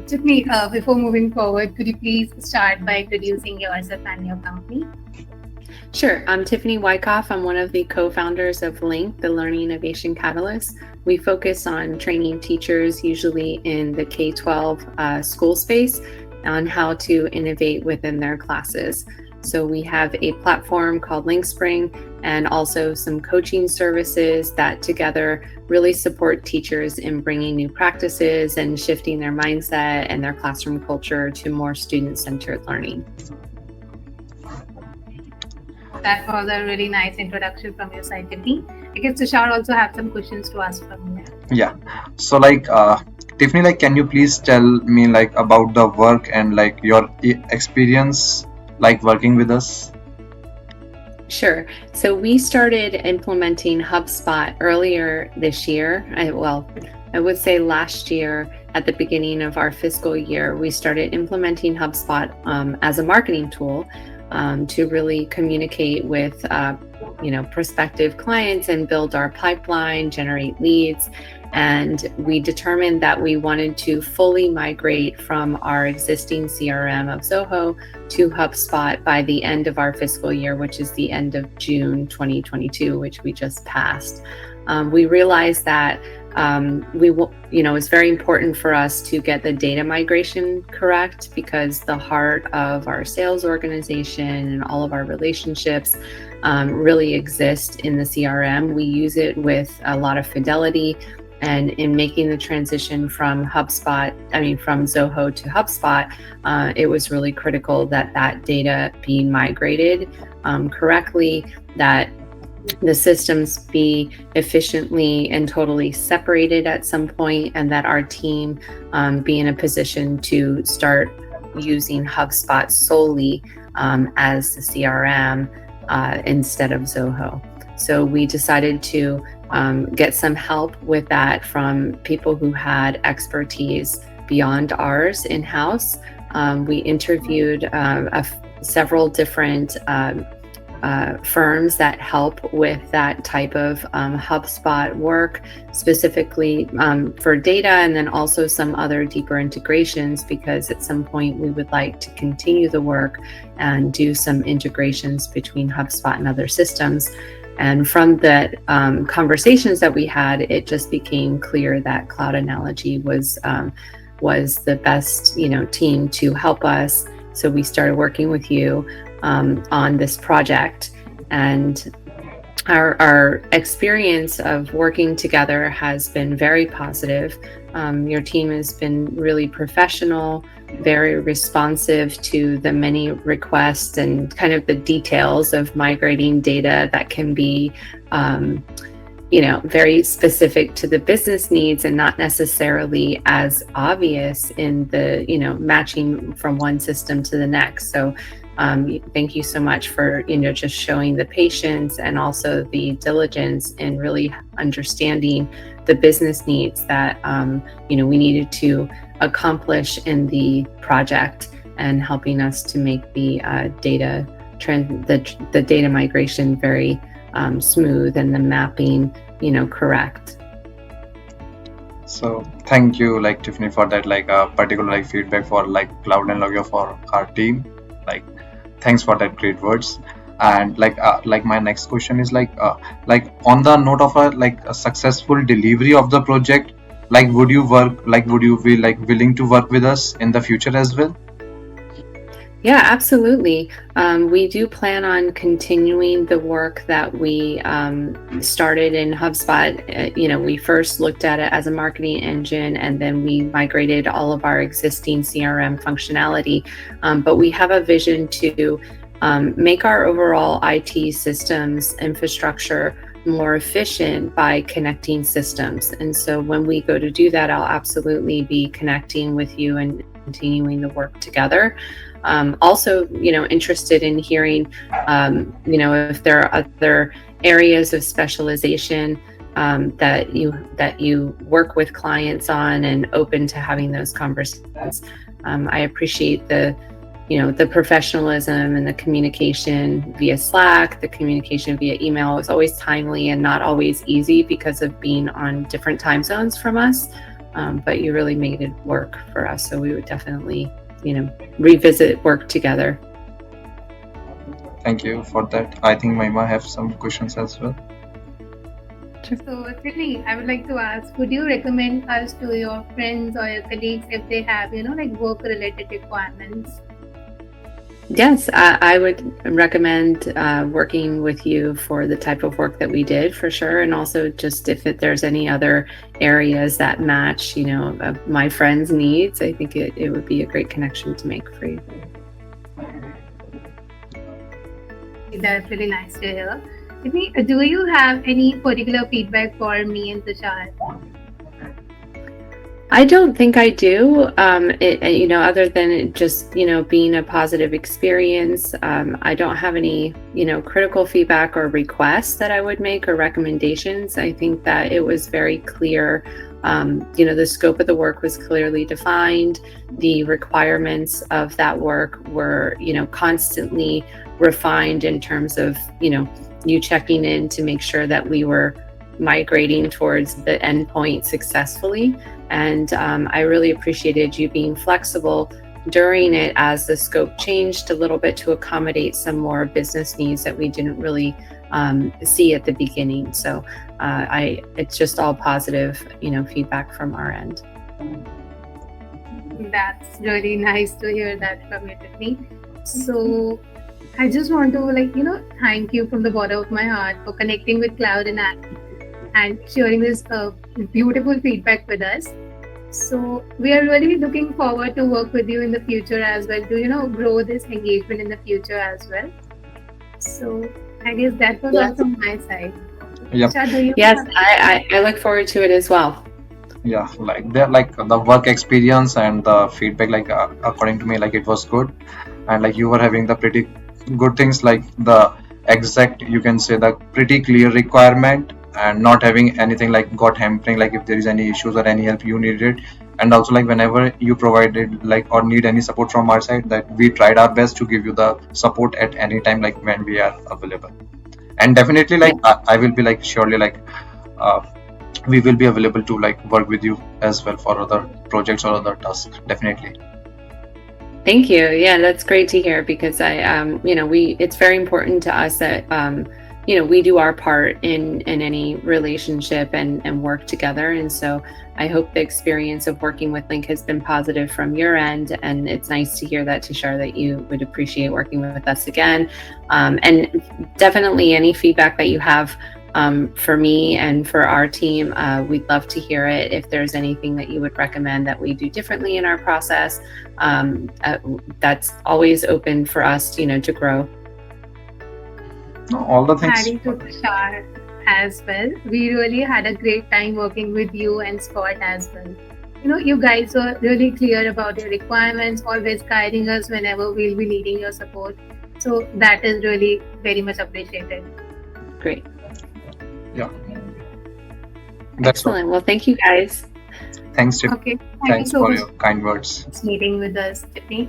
Tiffany, before moving forward, could you please start by introducing yourself and your company? Sure. I'm Tiffany Wycoff. I'm one of the co-founders of Link, the Learning Innovation Catalyst. We focus on training teachers, usually in the K-12 school space, on how to innovate within their classes. So we have a platform called LinkSpring and also some coaching services that together really support teachers in bringing new practices and shifting their mindset and their classroom culture to more student-centered learning. That was a really nice introduction from your side, Tiffany. I guess Tushar also have some questions to ask from you. Yeah. So Tiffany, can you please tell me about the work and your experience working with us? Sure. So we started implementing HubSpot earlier this year. I would say last year at the beginning of our fiscal year, we started implementing HubSpot as a marketing tool to really communicate with prospective clients and build our pipeline, generate leads. And we determined that we wanted to fully migrate from our existing CRM of Zoho to HubSpot by the end of our fiscal year, which is the end of June 2022, which we just passed. We realized that it's very important for us to get the data migration correct, because the heart of our sales organization and all of our relationships really exist in the CRM. We use it with a lot of fidelity. And in making the transition from Zoho to HubSpot, it was really critical that that data be migrated correctly, that the systems be efficiently and totally separated at some point, and that our team be in a position to start using HubSpot solely as the CRM instead of Zoho. So we decided to get some help with that from people who had expertise beyond ours in-house. We interviewed several different firms that help with that type of HubSpot work, specifically for data, and then also some other deeper integrations, because at some point we would like to continue the work and do some integrations between HubSpot and other systems. And from the conversations that we had, it just became clear that Cloud Analogy was the best team to help us. So we started working with you on this project, and our experience of working together has been very positive. Your team has been really professional, very responsive to the many requests and kind of the details of migrating data that can be very specific to the business needs and not necessarily as obvious in the matching from one system to the next. So thank you so much for just showing the patience and also the diligence in really understanding the business needs that we needed to accomplish in the project, and helping us to make the data migration very smooth and the mapping correct. So thank you Tiffany for that particular feedback for Cloud and Logio for our team. Thanks for that great words. And my next question is on the note of a successful delivery of the project, would you be willing to work with us in the future as well? Yeah, absolutely. We do plan on continuing the work that we started in HubSpot. We first looked at it as a marketing engine, and then we migrated all of our existing CRM functionality. But we have a vision to make our overall IT systems infrastructure more efficient by connecting systems. And so when we go to do that, I'll absolutely be connecting with you and continuing the work together. Also, interested in hearing, if there are other areas of specialization that you work with clients on, and open to having those conversations. I appreciate the professionalism and the communication via Slack, the communication via email is always timely and not always easy because of being on different time zones from us. but you really made it work for us. So we would definitely, revisit work together. Thank you for that. I think Mahima have some questions as well. So, Tiffany, I would like to ask, would you recommend us to your friends or your colleagues if they have, work-related requirements? Yes, I would recommend working with you for the type of work that we did for sure. And also just if there's any other areas that match, my friends' needs, I think it would be a great connection to make for you. That's really nice to hear. Tiffany, do you have any particular feedback for me and Tushar? I don't think I do. Other than it just, being a positive experience. I don't have any, critical feedback or requests that I would make or recommendations. I think that it was very clear. The scope of the work was clearly defined. The requirements of that work were, constantly refined in terms of, you checking in to make sure that we were migrating towards the endpoint successfully. And I really appreciated you being flexible during it as the scope changed a little bit to accommodate some more business needs that we didn't really see at the beginning. So it's just all positive, feedback from our end. That's really nice to hear that from you, Tiffany. So I just want to thank you from the bottom of my heart for connecting with Cloud and sharing this beautiful feedback with us. So we are really looking forward to work with you in the future as well, to grow this engagement in the future as well. So I guess that was all from my side. Yep. Tushar, Yes, I look forward to it as well. Yeah, the work experience and the feedback, according to me, it was good, and you were having the pretty good things, the exact, you can say, the pretty clear requirement, and not having anything got hampering, if there is any issues or any help you needed. And also whenever you provided or need any support from our side, that we tried our best to give you the support at any time when we are available. And definitely I will be surely we will be available to work with you as well for other projects or other tasks, definitely. Thank you. Yeah, that's great to hear, because it's very important to us that we do our part in any relationship and work together. And so I hope the experience of working with Link has been positive from your end. And it's nice to hear that, Tushar, that you would appreciate working with us again. And definitely any feedback that you have for me and for our team, we'd love to hear it. If there's anything that you would recommend that we do differently in our process, that's always open for us, to grow. All the things. adding to Tushar as well, we really had a great time working with you and Scott as well. You guys were really clear about your requirements, always guiding us whenever we'll be needing your support. So that is really very much appreciated. Great. Yeah. That's Excellent. Well, thank you guys. Thanks, Tiff. Okay. Thanks you so for much your kind words. for meeting with us, Tiffany.